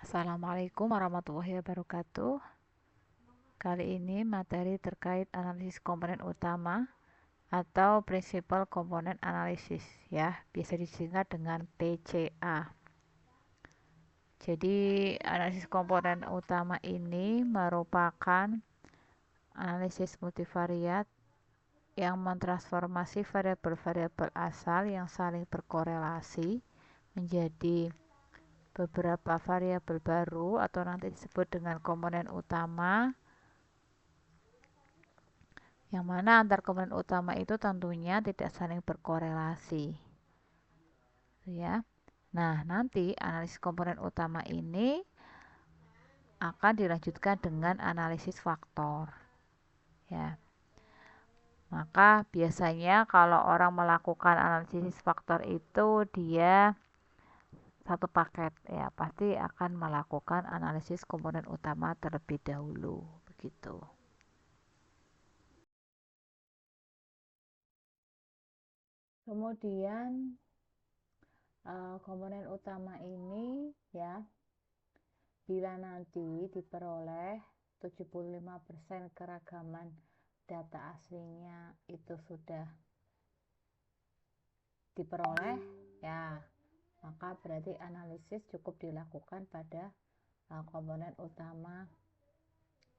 Assalamualaikum warahmatullahi wabarakatuh. Kali ini materi terkait analisis komponen utama atau Principal Component Analysis ya, biasa disingkat dengan PCA. Jadi analisis komponen utama ini merupakan analisis multivariat yang mentransformasi variabel-variabel asal yang saling berkorelasi menjadi beberapa variabel baru atau nanti disebut dengan komponen utama, yang mana antar komponen utama itu tentunya tidak saling berkorelasi ya. Nah, nanti analisis komponen utama ini akan dilanjutkan dengan analisis faktor ya. Maka biasanya kalau orang melakukan analisis faktor itu dia satu paket ya, pasti akan melakukan analisis komponen utama terlebih dahulu begitu. Kemudian komponen utama ini ya, bila nanti diperoleh 75% keragaman data aslinya itu sudah diperoleh ya, maka berarti analisis cukup dilakukan pada komponen utama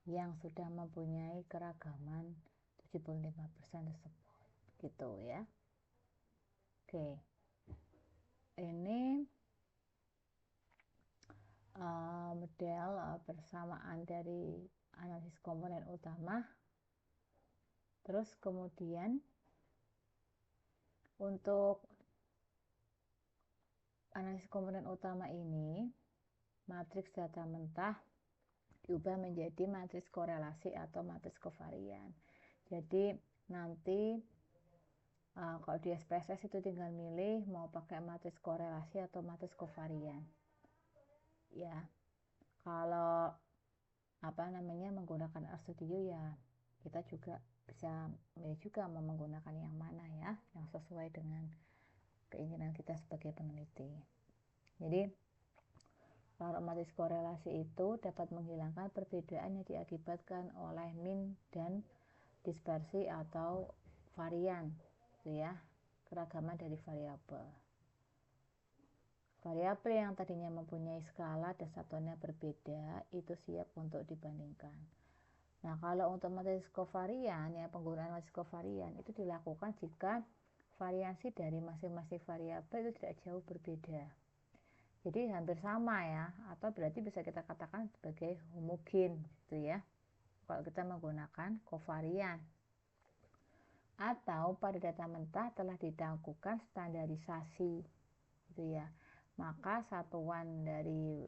yang sudah mempunyai keragaman 75% tersebut gitu ya. Oke, ini model persamaan dari analisis komponen utama. Terus kemudian untuk analisis komponen utama ini, matriks data mentah diubah menjadi matriks korelasi atau matriks kovarian. Jadi nanti kalau di SPSS itu tinggal milih mau pakai matriks korelasi atau matriks kovarian ya. Kalau menggunakan RStudio ya, kita juga bisa milih juga mau menggunakan yang mana ya, yang sesuai dengan keinginan kita sebagai peneliti. Jadi kalau matriks korelasi itu dapat menghilangkan perbedaan yang diakibatkan oleh min dan dispersi atau varian gitu ya, keragaman dari variabel. Variabel yang tadinya mempunyai skala dan satuannya berbeda itu siap untuk dibandingkan. Nah, kalau untuk matriks kovarian ya, penggunaan matriks kovarian itu dilakukan jika variasi dari masing-masing variabel itu tidak jauh berbeda. Jadi hampir sama ya, atau berarti bisa kita katakan sebagai homogen gitu ya. Kalau kita menggunakan kovarian. Atau pada data mentah telah dilakukan standarisasi gitu ya. Maka satuan dari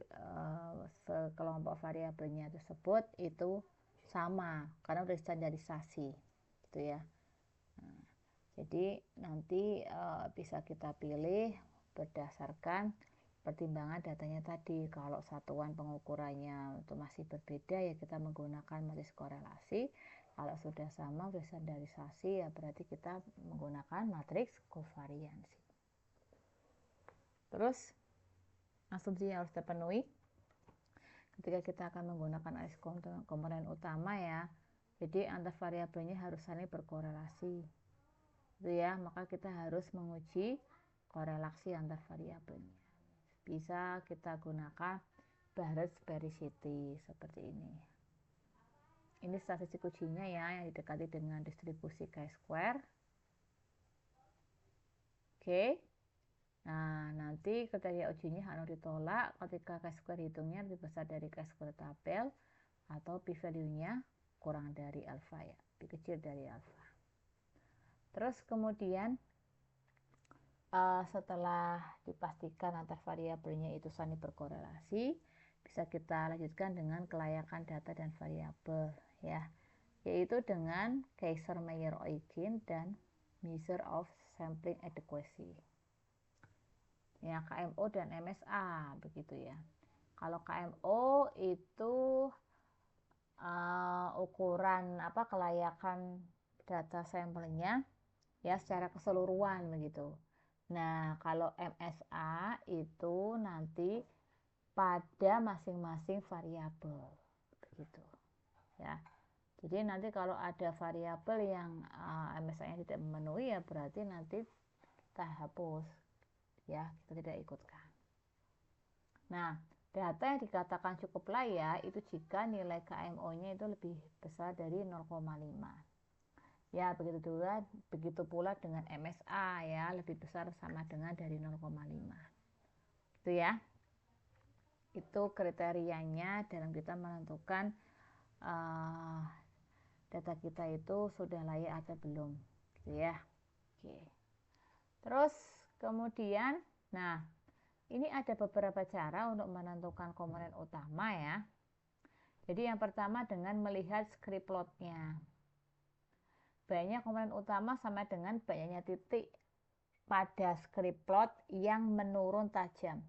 sekelompok variabelnya tersebut itu sama karena sudah standarisasi gitu ya. Nah, jadi nanti bisa kita pilih berdasarkan pertimbangan datanya tadi. Kalau satuan pengukurannya itu masih berbeda ya kita menggunakan matriks korelasi. Kalau sudah sama, sudah standarisasi ya berarti kita menggunakan matriks kovariansi. Terus asumsi yang harus terpenuhi ketika kita akan menggunakan analisis komponen utama ya, jadi antar variabelnya harus saling berkorelasi gitu ya, maka kita harus menguji korelasi antar variabelnya. Bisa kita gunakan Barrett's Sphericity seperti ini. Ini statistik ujinya ya, yang didekati dengan distribusi chi-square. Oke. Nah, nanti kriteria ujinya harus ditolak ketika chi-square hitungnya lebih besar dari chi-square tabel atau p-value-nya kurang dari alfa ya, lebih kecil dari alfa. Terus kemudian setelah dipastikan antar variabelnya itu saling berkorelasi, bisa kita lanjutkan dengan kelayakan data dan variabel ya, yaitu dengan Kaiser-Meyer-Eugen dan Measure of Sampling Adequacy. Ya, KMO dan MSA begitu ya. Kalau KMO itu ukuran kelayakan data sampelnya ya secara keseluruhan begitu. Nah, kalau MSA itu nanti pada masing-masing variabel, begitu ya. Jadi nanti kalau ada variabel yang MSA-nya tidak memenuhi, ya berarti nanti kita hapus ya, kita tidak ikutkan. Nah, data yang dikatakan cukup layak itu jika nilai KMO-nya itu lebih besar dari 0,5. Ya, begitu pula dengan MSA ya, lebih besar sama dengan dari 0,5. Itu ya. Itu kriterianya dalam kita menentukan data kita itu sudah layak atau belum, gitu ya. Oke. Terus kemudian, nah, ini ada beberapa cara untuk menentukan komponen utama ya. Jadi yang pertama dengan melihat script plotnya. Banyaknya komponen utama sama dengan banyaknya titik pada script plot yang menurun tajam.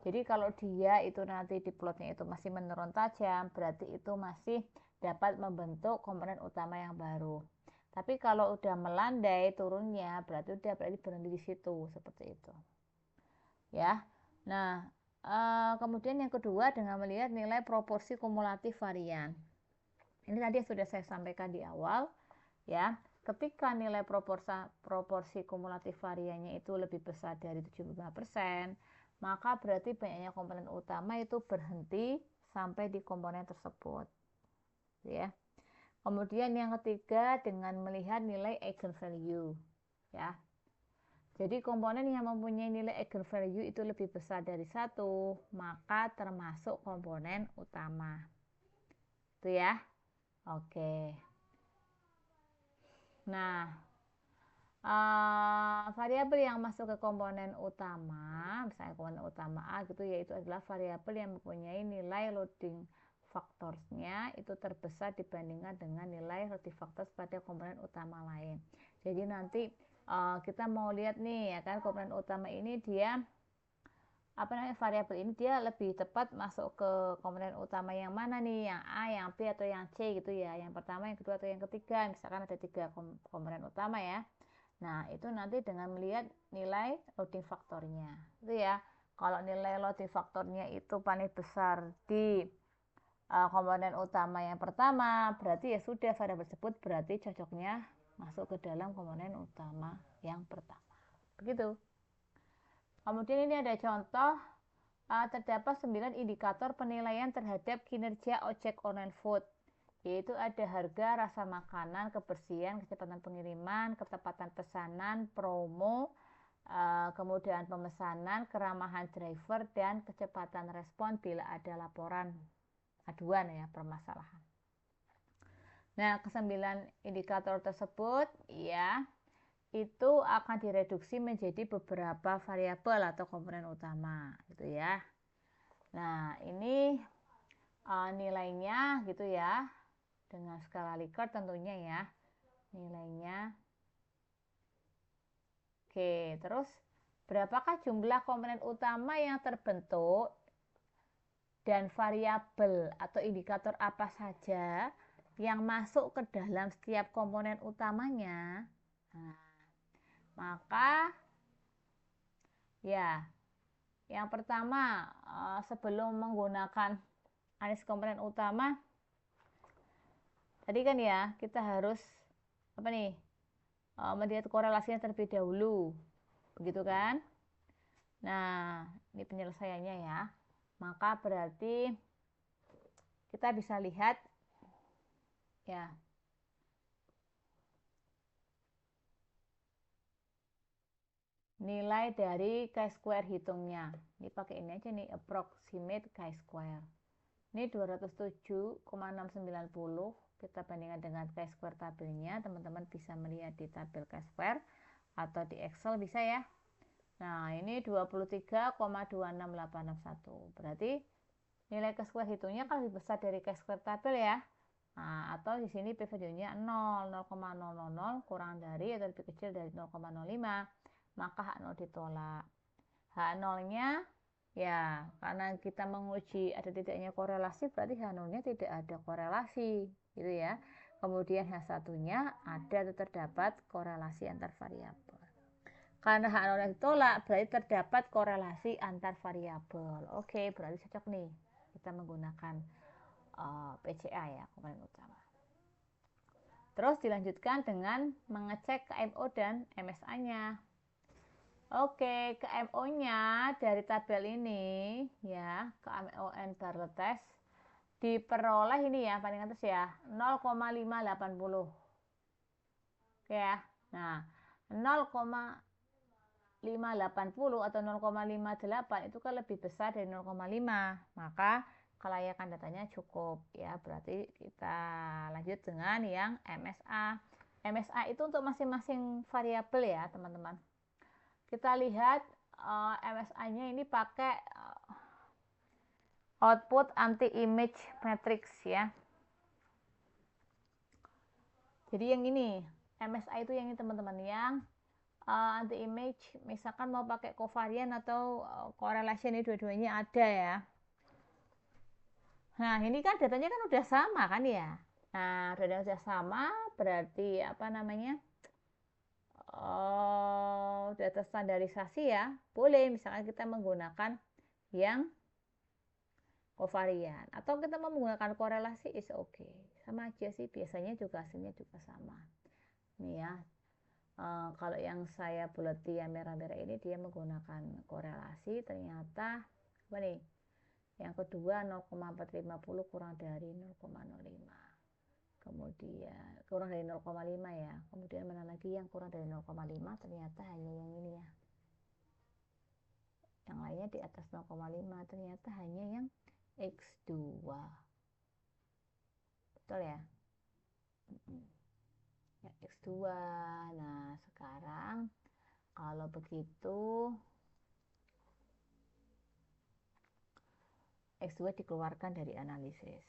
Jadi kalau dia itu nanti di plotnya itu masih menurun tajam, berarti itu masih dapat membentuk komponen utama yang baru. Tapi kalau udah melandai turunnya, berarti berhenti di situ, seperti itu. Ya. Nah, kemudian yang kedua dengan melihat nilai proporsi kumulatif varian. Ini tadi sudah saya sampaikan di awal, ya. Ketika nilai proporsi kumulatif variannya itu lebih besar dari 75%, maka berarti banyaknya komponen utama itu berhenti sampai di komponen tersebut, ya. Kemudian yang ketiga dengan melihat nilai eigenvalue, ya. Jadi komponen yang mempunyai nilai eigenvalue itu lebih besar dari 1, maka termasuk komponen utama. Itu ya. Oke. Nah, variabel yang masuk ke komponen utama, misalnya komponen utama A gitu, yaitu adalah variabel yang mempunyai nilai loading faktornya itu terbesar dibandingkan dengan nilai loading factors pada komponen utama lain. Jadi nanti kita mau lihat nih ya kan, komponen utama ini dia variabel ini dia lebih tepat masuk ke komponen utama yang mana nih, yang A, yang B, atau yang C gitu ya, yang pertama, yang kedua, atau yang ketiga. Misalkan ada 3 komponen utama ya. Nah, itu nanti dengan melihat nilai loading faktornya. Itu ya. Kalau nilai loading faktornya itu paling besar di komponen utama yang pertama, berarti ya sudah variabel tersebut berarti cocoknya masuk ke dalam komponen utama yang pertama. Begitu. Kemudian ini ada contoh, terdapat 9 indikator penilaian terhadap kinerja ojek online food. Yaitu ada harga, rasa makanan, kebersihan, kecepatan pengiriman, ketepatan pesanan, promo, kemudian pemesanan, keramahan driver, dan kecepatan respon bila ada laporan aduan ya, permasalahan. Nah, ke-9 indikator tersebut ya itu akan direduksi menjadi beberapa variabel atau komponen utama gitu ya. Nah, ini nilainya gitu ya. Dengan skala Likert tentunya ya nilainya. Oke, terus berapakah jumlah komponen utama yang terbentuk dan variabel atau indikator apa saja yang masuk ke dalam setiap komponen utamanya? Nah, maka ya yang pertama sebelum menggunakan analisis komponen utama tadi kan ya kita harus apa nih, melihat korelasinya terlebih dahulu, begitu kan? Nah, ini penyelesaiannya ya. Maka berarti kita bisa lihat ya nilai dari chi-square hitungnya. Ini pakai ini aja nih, approximate chi-square. Ini 207,690. Kita bandingkan dengan chi-square tabelnya. Teman-teman bisa melihat di tabel chi-square atau di Excel bisa ya. Nah, ini 23,26861. Berarti nilai chi-square hitungnya kan lebih besar dari chi-square tabel ya. Nah, atau di sini p-value-nya 0, 0,000 kurang dari atau lebih kecil dari 0,05, maka H0 ditolak. H0-nya ya, karena kita menguji ada tidaknya korelasi, berarti H0-nya tidak ada korelasi, gitu ya. Kemudian H1-nya ada atau terdapat korelasi antar variabel. Karena H0 ditolak, berarti terdapat korelasi antar variabel. Oke, berarti cocok nih kita menggunakan PCA ya, komponen utama. Terus dilanjutkan dengan mengecek KMO dan MSA-nya. Oke, KMO-nya dari tabel ini ya, KMON barrel test diperoleh ini ya, paling atas ya, 0,580. Oke ya. Nah, 0,580 atau 0,58 itu kan lebih besar dari 0,5, maka kelayakan datanya cukup ya. Berarti kita lanjut dengan yang MSA. MSA itu untuk masing-masing variabel ya teman-teman. Kita lihat MSA-nya ini pakai output anti image matrix ya. Jadi yang ini MSA itu yang ini teman-teman, yang anti image, misalkan mau pakai covariant atau correlation, ini dua-duanya ada ya. Nah ini kan datanya kan udah sama kan ya. Nah datanya udah sama berarti apa namanya, data standarisasi ya, boleh misalkan kita menggunakan yang covariant atau kita mau menggunakan korelasi, is okay, sama aja sih, biasanya juga hasilnya juga sama. Nih ya, kalau yang saya buleti yang merah-merah ini dia menggunakan korelasi, ternyata apa nih, yang kedua 0,450 kurang dari 0,05, kemudian kurang dari 0,5 ya, kemudian mana lagi yang kurang dari 0,5, ternyata hanya yang ini ya, yang lainnya di atas 0,5, ternyata hanya yang X2, betul ya, ya X2. Nah sekarang kalau begitu X2 dikeluarkan dari analisis,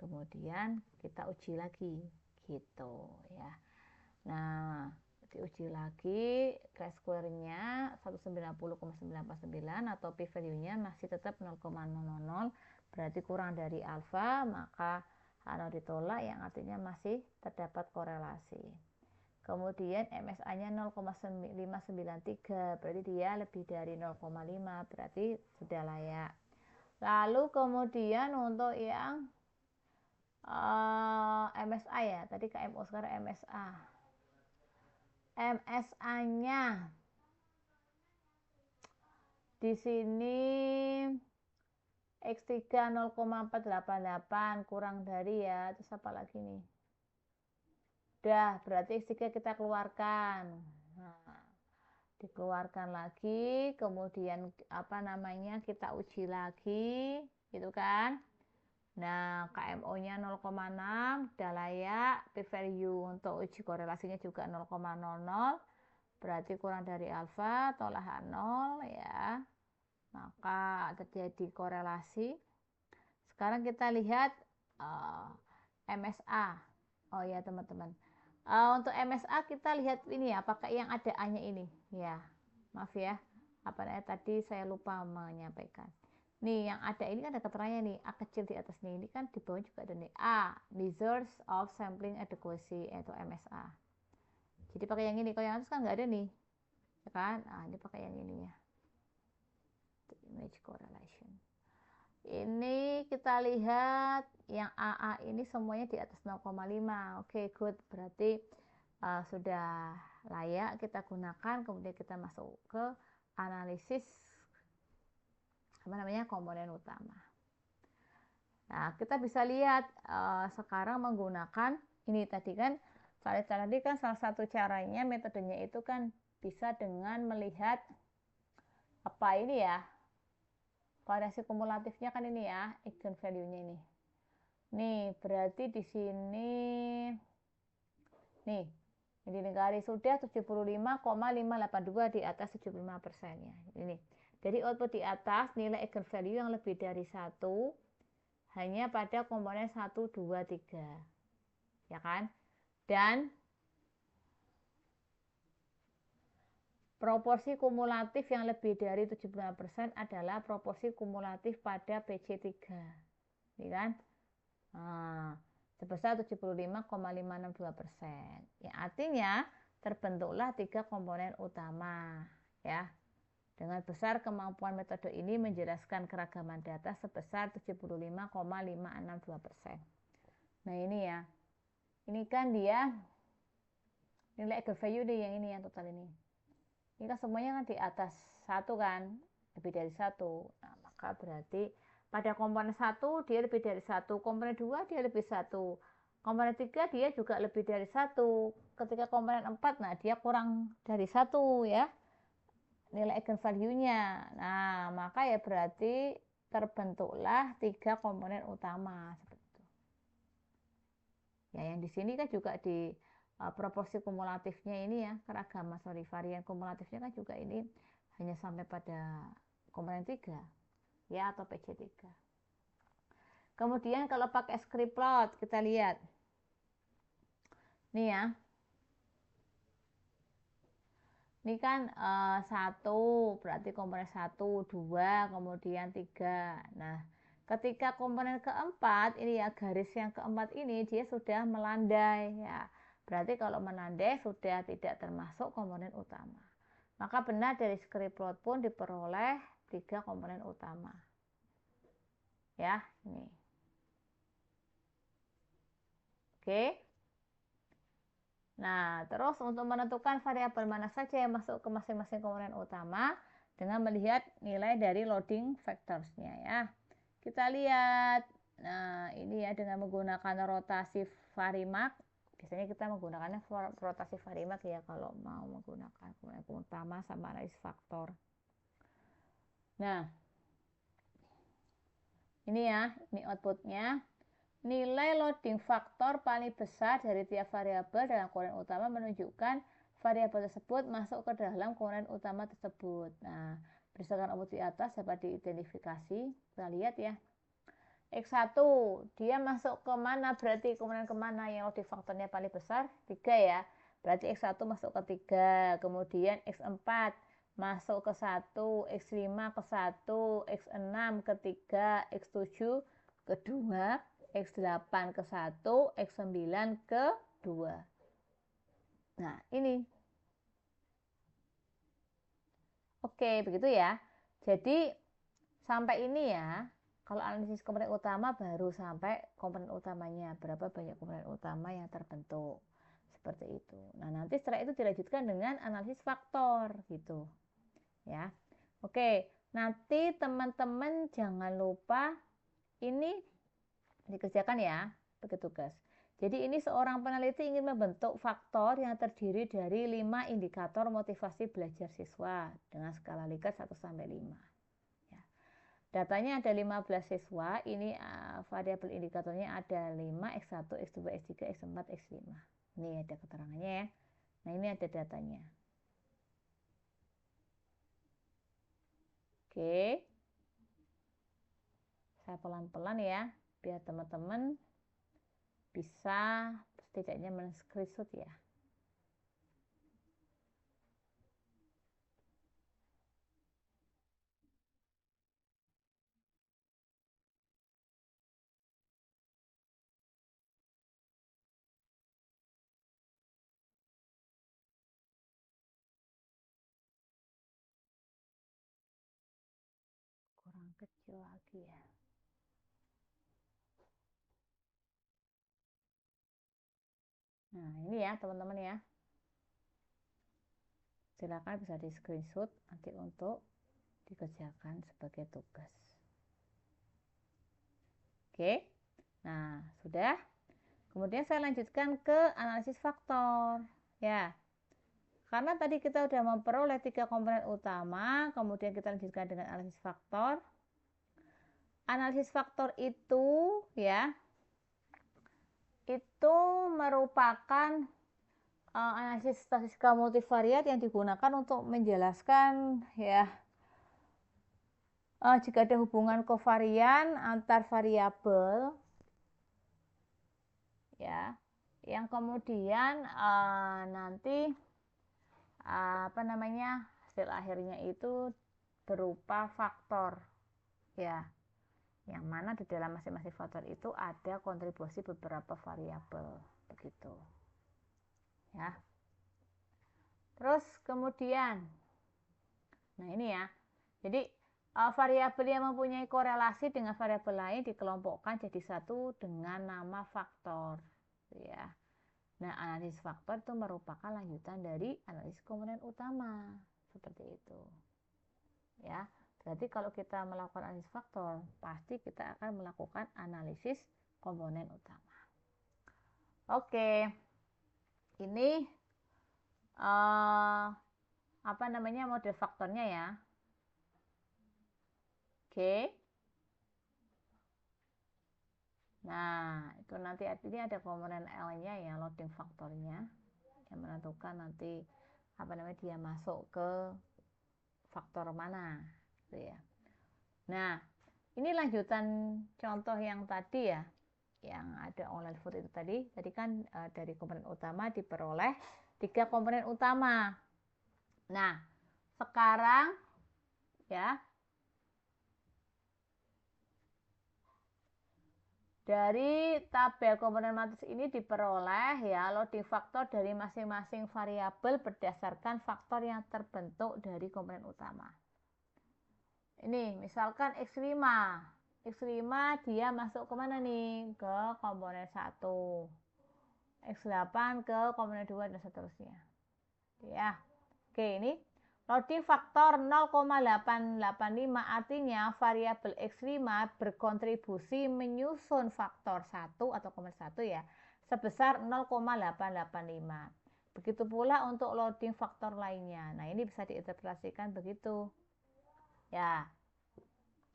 kemudian kita uji lagi gitu ya. Nah diuji lagi, chi-square-nya 190,949 atau p-value-nya masih tetap 0,000, berarti kurang dari alfa, maka H0 ditolak, yang artinya masih terdapat korelasi. Kemudian MSA-nya 0,593, berarti dia lebih dari 0,5, berarti sudah layak. Lalu kemudian untuk yang MSA ya, tadi KMO, sekarang MSA. MSA-nya di sini X3 0,488 kurang dari ya, terus apa lagi nih? Udah, berarti X3 kita keluarkan. Nah, dikeluarkan lagi, kemudian apa namanya, kita uji lagi gitu kan. Nah KMO-nya 0,6 udah layak, p-value untuk uji korelasinya juga 0,00, berarti kurang dari alfa, tolak H0 ya, maka terjadi korelasi. Sekarang kita lihat MSA. Oh ya teman-teman, untuk MSA kita lihat ini ya, pakai yang ada A-nya ini ya, maaf ya, apa namanya tadi saya lupa menyampaikan. Nih yang ada ini kan ada keterangannya nih, A kecil di atas nih, ini kan di bawah juga ada nih A, measures of sampling adequacy atau MSA. Jadi pakai yang ini, kalau yang atas kan nggak ada nih ya kan. Nah ini pakai yang ini ya, image correlation. Ini kita lihat yang AA ini semuanya di atas 0,5. Oke, good, berarti sudah layak kita gunakan. Kemudian kita masuk ke analisis apa namanya, komponen utama. Nah kita bisa lihat sekarang menggunakan ini tadi kan, tadi kan salah satu caranya, metodenya itu kan bisa dengan melihat apa ini ya, variasi kumulatifnya kan ini ya, eigen value-nya ini. Nih, berarti di sini nih, ini garis sudah 75,582 di atas 75% ya. Ini. Jadi output di atas nilai eigen value yang lebih dari 1 hanya pada komponen 1, 2, 3. Ya kan? Dan proporsi kumulatif yang lebih dari 75% adalah proporsi kumulatif pada PC3. Ya kan? Nah, sebesar 75,562%. Ya, artinya terbentuklah 3 komponen utama, ya. Dengan besar kemampuan metode ini menjelaskan keragaman data sebesar 75,562%. Nah ini ya, ini kan dia nilai eigenvalue deh yang ini yang total ini. Ini kan semuanya kan di atas 1 kan, lebih dari 1. Nah, maka berarti pada komponen 1 dia lebih dari 1, komponen 2 dia lebih 1, komponen 3 dia juga lebih dari 1. Ketika komponen 4, nah dia kurang dari 1 ya nilai eigenvalue-nya. Nah, maka ya berarti terbentuklah 3 komponen utama seperti itu. Ya, yang di sini kan juga di proporsi kumulatifnya ini ya, keragaman varian kumulatifnya kan juga ini hanya sampai pada komponen 3 ya, atau PC3. Kemudian kalau pakai script plot kita lihat. Nih ya. Ini kan 1 berarti komponen 1, 2, kemudian 3. Nah, ketika komponen keempat ini ya, garis yang keempat ini dia sudah melandai ya. Berarti kalau melandai sudah tidak termasuk komponen utama. Maka benar dari script plot pun diperoleh 3 komponen utama. Ya, ini. Oke. Nah, terus untuk menentukan variabel mana saja yang masuk ke masing-masing komponen utama dengan melihat nilai dari loading factors-nya ya. Kita lihat, nah ini ya dengan menggunakan rotasi Varimax. Biasanya kita menggunakannya rotasi Varimax ya kalau mau menggunakan komponen utama sama analisis faktor. Nah, ini ya, ini outputnya. Nilai loading faktor paling besar dari tiap variabel dalam komponen utama menunjukkan variabel tersebut masuk ke dalam komponen utama tersebut. Nah, berdasarkan output di atas dapat diidentifikasi. Kita lihat ya. X1, dia masuk ke mana? Berarti komponen kemana yang loading faktornya paling besar? 3 ya. Berarti X1 masuk ke 3. Kemudian X4 masuk ke 1, X5 ke 1, X6 ke 3, X7 ke 2, X8 ke 1, X9 ke 2. Nah, ini. Oke, begitu ya. Jadi, sampai ini ya, kalau analisis komponen utama baru sampai komponen utamanya. Berapa banyak komponen utama yang terbentuk. Seperti itu. Nah, nanti setelah itu dilanjutkan dengan analisis faktor, gitu. Ya. Oke, nanti teman-teman jangan lupa ini dikerjakan ya, pakai tugas. Jadi ini seorang peneliti ingin membentuk faktor yang terdiri dari 5 indikator motivasi belajar siswa dengan skala Likert 1 sampai 5. Ya. Datanya ada 15 siswa, ini variabel indikatornya ada 5, X1, X2, X3, X4, X5. Ini ada keterangannya ya. Nah, ini ada datanya. Oke. Saya pelan-pelan ya, biar teman-teman bisa setidaknya men-screenshot ya. Kurang kecil lagi ya. Nah, ini ya teman-teman ya. Silakan bisa di screenshot nanti untuk dikerjakan sebagai tugas. Oke. Nah, sudah. Kemudian saya lanjutkan ke analisis faktor. Ya. Karena tadi kita sudah memperoleh 3 komponen utama, kemudian kita lanjutkan dengan analisis faktor. Analisis faktor itu ya, itu merupakan analisis statistika multivariat yang digunakan untuk menjelaskan ya jika ada hubungan kovarian antar variabel ya, yang kemudian nanti apa namanya hasil akhirnya itu berupa faktor ya, yang mana di dalam masing-masing faktor itu ada kontribusi beberapa variabel begitu ya. Terus kemudian, nah ini ya, jadi variabel yang mempunyai korelasi dengan variabel lain dikelompokkan jadi satu dengan nama faktor, ya. Nah, analisis faktor itu merupakan lanjutan dari analisis komponen utama, seperti itu, ya. Berarti kalau kita melakukan analisis faktor, pasti kita akan melakukan analisis komponen utama. Oke, ini apa namanya model faktornya ya. Oke. Nah, itu nanti ini ada komponen L-nya ya, loading faktornya yang menentukan nanti apa namanya dia masuk ke faktor mana, gitu ya. Nah, ini lanjutan contoh yang tadi ya, yang ada online food itu tadi. Tadi kan dari komponen utama diperoleh 3 komponen utama. Nah, sekarang ya, dari tabel komponen matris ini diperoleh ya loading faktor dari masing-masing variabel berdasarkan faktor yang terbentuk dari komponen utama. Ini misalkan X5. X5 dia masuk ke mana nih? Ke komponen 1. X8 ke komponen 2 dan seterusnya. Ya. Oke, ini loading faktor 0,885 artinya variabel X5 berkontribusi menyusun faktor 1 atau komponen 1 ya sebesar 0,885. Begitu pula untuk loading faktor lainnya. Nah, ini bisa diinterpretasikan begitu. Ya.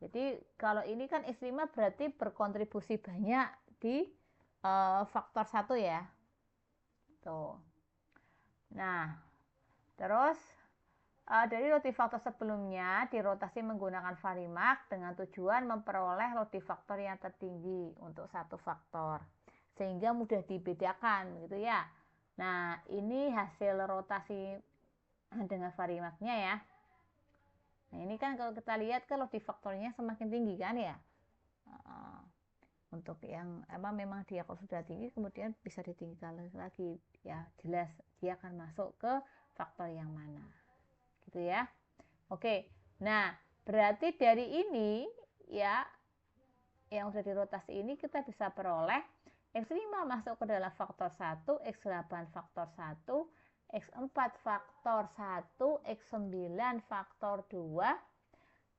Jadi kalau ini kan X5 berarti berkontribusi banyak di faktor 1 ya. Tuh. Nah, terus dari loading faktor sebelumnya dirotasi menggunakan varimak dengan tujuan memperoleh loading faktor yang tertinggi untuk satu faktor sehingga mudah dibedakan gitu ya. Nah, ini hasil rotasi dengan varimaknya ya. Nah, ini kan kalau kita lihat kan loading faktornya semakin tinggi kan ya. Untuk yang memang dia kalau sudah tinggi kemudian bisa ditinggikan lagi ya, jelas dia akan masuk ke faktor yang mana gitu ya. Oke, nah berarti dari ini ya yang sudah dirotasi ini kita bisa peroleh X5 masuk ke dalam faktor 1, X8 faktor 1, X4 faktor 1, X9 faktor 2,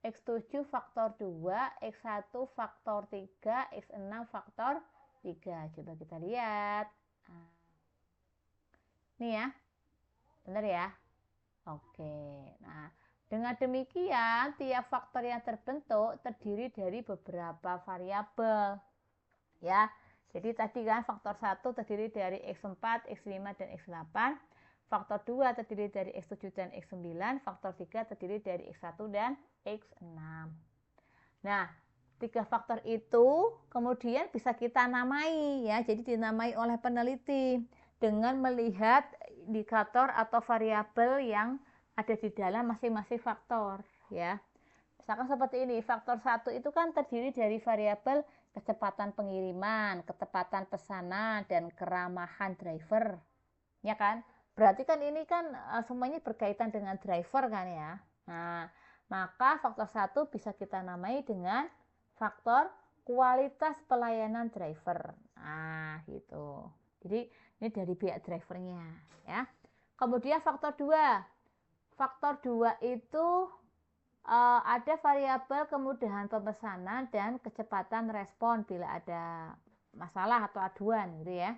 X7 faktor 2, X1 faktor 3, X6 faktor 3. Coba kita lihat. Nih ya. Benar ya? Oke. Nah, dengan demikian tiap faktor yang terbentuk terdiri dari beberapa variabel. Ya. Jadi tadi kan faktor 1 terdiri dari X4, X5 dan X8. Faktor 2 terdiri dari X7 dan X9. Faktor 3 terdiri dari X1 dan X6. Nah, 3 faktor itu kemudian bisa kita namai ya. Jadi dinamai oleh peneliti dengan melihat indikator atau variabel yang ada di dalam masing-masing faktor ya. Misalkan seperti ini, faktor 1 itu kan terdiri dari variabel kecepatan pengiriman, kecepatan pesanan, dan keramahan driver. Ya kan? Berarti kan ini kan semuanya berkaitan dengan driver kan ya. Nah, maka faktor 1 bisa kita namai dengan faktor kualitas pelayanan driver. Nah, gitu. Jadi ini dari pihak drivernya ya. Kemudian faktor 2. Faktor 2 itu ada variabel kemudahan pemesanan dan kecepatan respon bila ada masalah atau aduan gitu ya.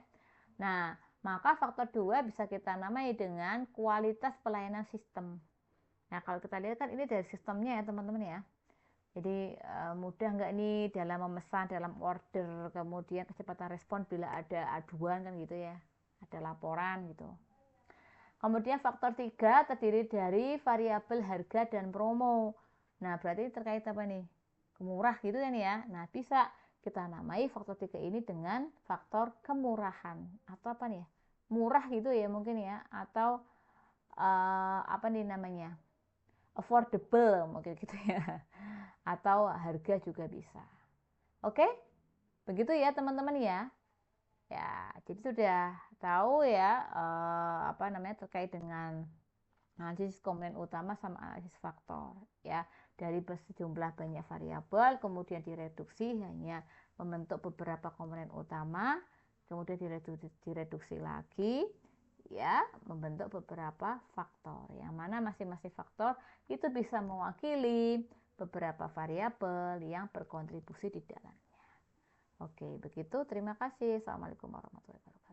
Nah, maka faktor 2 bisa kita namai dengan kualitas pelayanan sistem. Nah, kalau kita lihat kan ini dari sistemnya ya teman-teman ya. Jadi mudah nggak nih dalam memesan, dalam order, kemudian kecepatan respon bila ada aduan kan gitu ya. Ada laporan gitu. Kemudian faktor 3 terdiri dari variabel harga dan promo. Nah, berarti terkait apa nih? Murah gitu kan ya. Nah, bisa kita namai faktor 3 ini dengan faktor kemurahan. Atau apa nih ya? Murah gitu ya mungkin ya. Atau apa nih namanya? Affordable mungkin gitu ya. Atau harga juga bisa. Oke? Begitu ya teman-teman ya. Ya, jadi sudah tahu ya apa namanya terkait dengan analisis komponen utama sama analisis faktor ya. Dari sejumlah banyak variabel kemudian direduksi hanya membentuk beberapa komponen utama, kemudian direduksi lagi ya membentuk beberapa faktor yang mana masing-masing faktor itu bisa mewakili beberapa variabel yang berkontribusi di dalamnya. Oke, begitu. Terima kasih. Assalamualaikum warahmatullahi wabarakatuh.